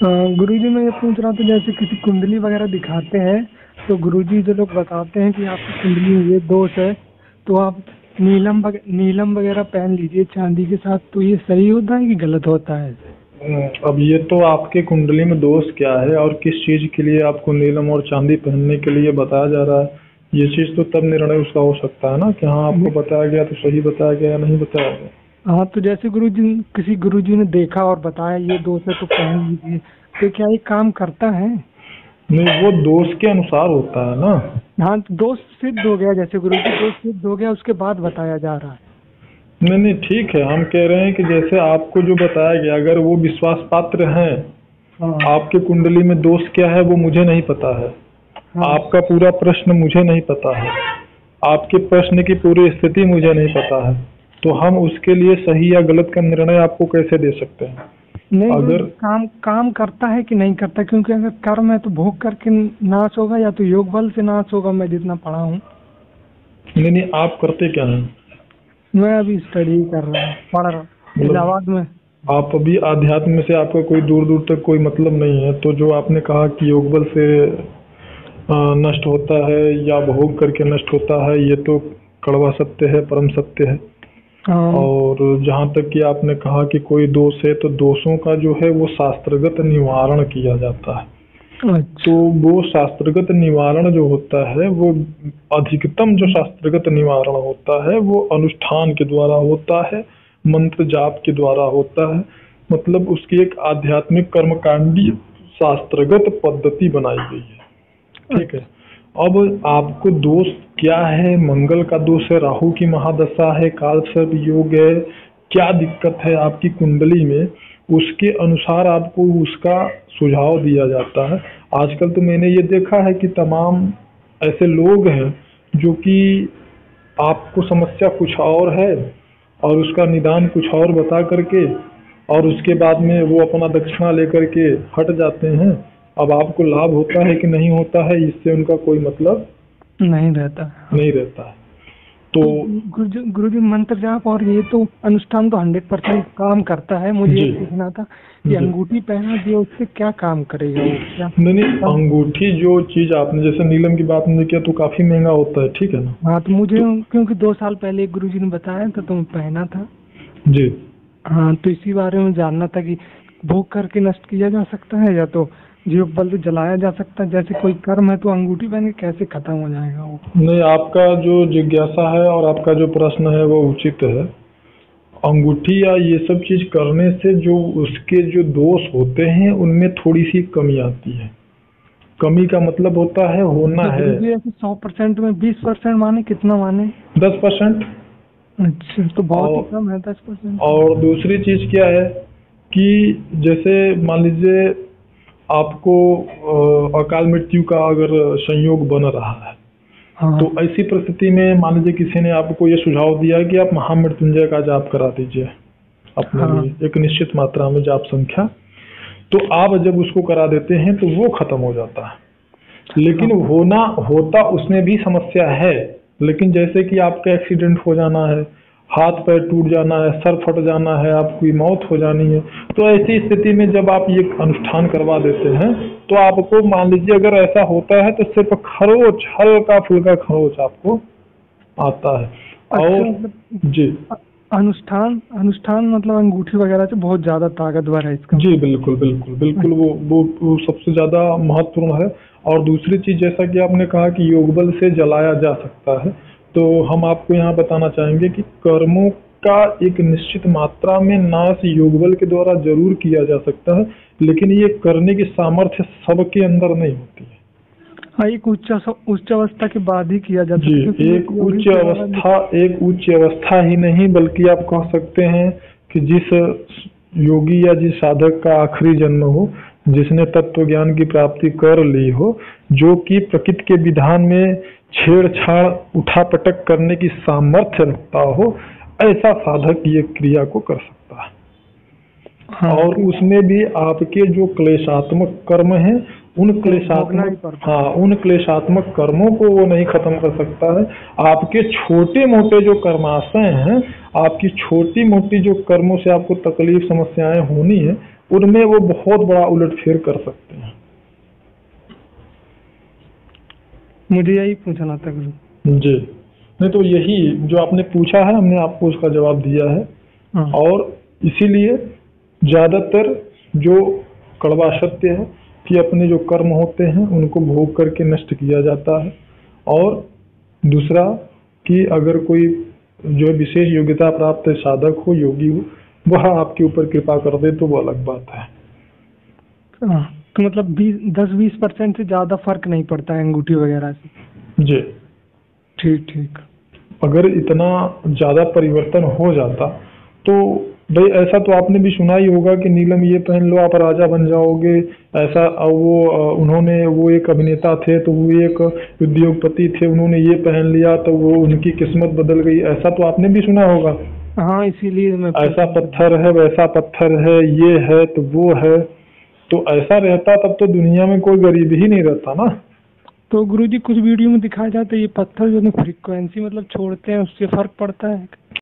गुरुजी मैं ये पूछ रहा था, जैसे किसी कुंडली वगैरह दिखाते हैं तो गुरुजी जो लोग बताते हैं कि आपकी कुंडली में ये दोष है, तो आप नीलम वगैरह पहन लीजिए चांदी के साथ, तो ये सही होता है कि गलत होता है? अब ये तो आपके कुंडली में दोष क्या है और किस चीज के लिए आपको नीलम और चांदी पहनने के लिए बताया जा रहा है, ये चीज तो तब निर्णय उसका हो सकता है ना कि हाँ आपको बताया गया तो सही बताया गया या नहीं बताया गया। हाँ, तो जैसे किसी गुरुजी ने देखा और बताया ये दोष है तो पहन लीजिए, तो क्या ये काम करता है? नहीं, वो दोष के अनुसार होता है ना। हाँ, तो दोष सिद्ध हो गया, जैसे गुरुजी दोष सिद्ध हो गया उसके बाद बताया जा रहा है। नहीं नहीं, ठीक है, हम कह रहे हैं कि जैसे आपको जो बताया गया अगर वो विश्वास पात्र हैं, हाँ आपके कुंडली में दोष क्या है वो मुझे नहीं पता है, हाँ। आपका पूरा प्रश्न मुझे नहीं पता है, आपके प्रश्न की पूरी स्थिति मुझे नहीं पता है, तो हम उसके लिए सही या गलत का निर्णय आपको कैसे दे सकते हैं? नहीं, अगर काम करता है कि नहीं करता, क्योंकि अगर कर्म है तो भोग करके नाश होगा या तो योग बल से नाश होगा, मैं जितना पढ़ा हूँ। नहीं नहीं, आप करते क्या हैं? मैं अभी स्टडी कर रहा हूँ, पढ़ रहा हूँ इलाहाबाद में। आप अभी आध्यात्म से आपका कोई दूर दूर तक कोई मतलब नहीं है, तो जो आपने कहा कि योग बल से नष्ट होता है या भोग करके नष्ट होता है, ये तो कड़वा सत्य है, परम सत्य है। हाँ। और जहाँ तक कि आपने कहा कि कोई दोष है, तो दोषों का जो है वो शास्त्रगत निवारण किया जाता है। अच्छा। तो वो शास्त्रगत निवारण जो होता है, वो अधिकतम जो शास्त्रगत निवारण होता है वो अनुष्ठान के द्वारा होता है, मंत्र जाप के द्वारा होता है, मतलब उसकी एक आध्यात्मिक कर्मकांडी शास्त्रगत पद्धति बनाई गई है। ठीक है, अब आपको दोष क्या है? मंगल का दोष है, राहु की महादशा है, काल सर्प योग है, क्या दिक्कत है आपकी कुंडली में, उसके अनुसार आपको उसका सुझाव दिया जाता है। आजकल तो मैंने ये देखा है कि तमाम ऐसे लोग हैं जो कि आपको समस्या कुछ और है और उसका निदान कुछ और बता करके और उसके बाद में वो अपना दक्षिणा लेकर के हट जाते हैं। अब आपको लाभ होता है कि नहीं होता है, इससे उनका कोई मतलब नहीं रहता। नहीं रहता है। तो गुरुजी मंत्र जाप और ये तो अनुष्ठान तो 100% काम करता है। मुझे ये पूछना था कि अंगूठी पहना दिया उससे क्या काम करेगा वो? क्या नहीं, अंगूठी जो चीज आपने जैसे नीलम की बात नहीं किया तो काफी महंगा होता है, ठीक है ना। हाँ, तो मुझे क्योंकि 2 साल पहले एक गुरुजी ने बताया था तो मैं पहना था जी। हाँ, तो इसी बारे में जानना था कि भोग करके नष्ट किया जा सकता है या तो जीव बल से जलाया जा सकता है। जैसे कोई कर्म है तो अंगूठी पहन के कैसे खत्म हो जाएगा वो? नहीं, आपका जो जिज्ञासा है और आपका जो प्रश्न है वो उचित है। अंगूठी या ये सब चीज करने से जो उसके जो दोष होते हैं उनमें थोड़ी सी कमी आती है। कमी का मतलब होता है होना तो है 100% में 20% माने, कितना माने? 10%। अच्छा, तो बहुत ही कम है 10%। और दूसरी चीज क्या है कि जैसे मान लीजिए आपको अकाल मृत्यु का अगर संयोग बन रहा है, हाँ। तो ऐसी परिस्थिति में मान लीजिए किसी ने आपको ये सुझाव दिया कि आप महामृत्युंजय का जाप करा दीजिए अपने लिए एक निश्चित मात्रा में जाप संख्या, तो आप जब उसको करा देते हैं तो वो खत्म हो जाता है। लेकिन होता उसमें भी समस्या है। लेकिन जैसे कि आपका एक्सीडेंट हो जाना है, हाथ पैर टूट जाना है, सर फट जाना है, आपकी मौत हो जानी है, तो ऐसी स्थिति में जब आप ये अनुष्ठान करवा देते हैं तो आपको मान लीजिए अगर ऐसा होता है तो सिर्फ खरोच, हल्का फुल्का खरोच आपको आता है। और जी, अनुष्ठान मतलब अंगूठी वगैरह से बहुत ज्यादा ताकतवर है इसका? जी बिल्कुल बिल्कुल बिल्कुल, वो सबसे ज्यादा महत्वपूर्ण है। और दूसरी चीज जैसा कि आपने कहा कि योग बल से जलाया जा सकता है, तो हम आपको यहाँ बताना चाहेंगे कि कर्मों का एक निश्चित मात्रा में नाश योग बल के द्वारा जरूर किया जा सकता है, लेकिन ये करने की सामर्थ्य सबके अंदर नहीं होती है। हाँ, एक उच्च अवस्था के बाद ही किया जाता है जी। एक उच्च अवस्था ही नहीं बल्कि आप कह सकते हैं कि जिस योगी या जिस साधक का आखिरी जन्म हो, जिसने तत्व ज्ञान की प्राप्ति कर ली हो, जो कि प्रकृति के विधान में छेड़छाड़ उठापटक करने की सामर्थ्य रखता हो, ऐसा साधक ये क्रिया को कर सकता है। हाँ, और उसमें भी आपके जो क्लेशात्मक कर्म हैं उन क्लेशात्मक कर्मों को वो नहीं खत्म कर सकता है। आपके छोटे मोटे जो कर्माशय हैं, आपकी छोटी मोटी जो कर्मों से आपको तकलीफ समस्याएं होनी है, उनमें वो बहुत बड़ा उलटफेर कर सकते हैं। मुझे यही पूछना था गुरु। जी, नहीं तो यही जो आपने पूछा है हमने आपको उसका जवाब दिया है। हाँ। और इसीलिए ज्यादातर जो कड़वा सत्य है कि अपने जो कर्म होते हैं उनको भोग करके नष्ट किया जाता है, और दूसरा कि अगर कोई जो विशेष योग्यता प्राप्त साधक हो, योगी हो, वह आपके ऊपर कृपा कर दे तो वो अलग बात है। हाँ, तो मतलब 10-20% से ज्यादा फर्क नहीं पड़ता है अंगूठी वगैरह से। जी, ठीक ठीक। अगर इतना ज्यादा परिवर्तन हो जाता तो भाई ऐसा तो आपने भी सुना ही होगा कि नीलम ये पहन लो आप राजा बन जाओगे, ऐसा वो उन्होंने वो एक अभिनेता थे तो वो एक उद्योगपति थे, उन्होंने ये पहन लिया तो वो उनकी किस्मत बदल गई, ऐसा तो आपने भी सुना होगा। हाँ, इसीलिए मैं ऐसा पत्थर है वैसा पत्थर है, ये है तो वो है, तो ऐसा रहता तब तो दुनिया में कोई गरीब ही नहीं रहता ना। तो गुरुजी कुछ वीडियो में दिखाया जाता है ये पत्थर जो फ्रीक्वेंसी मतलब छोड़ते हैं उससे फर्क पड़ता है।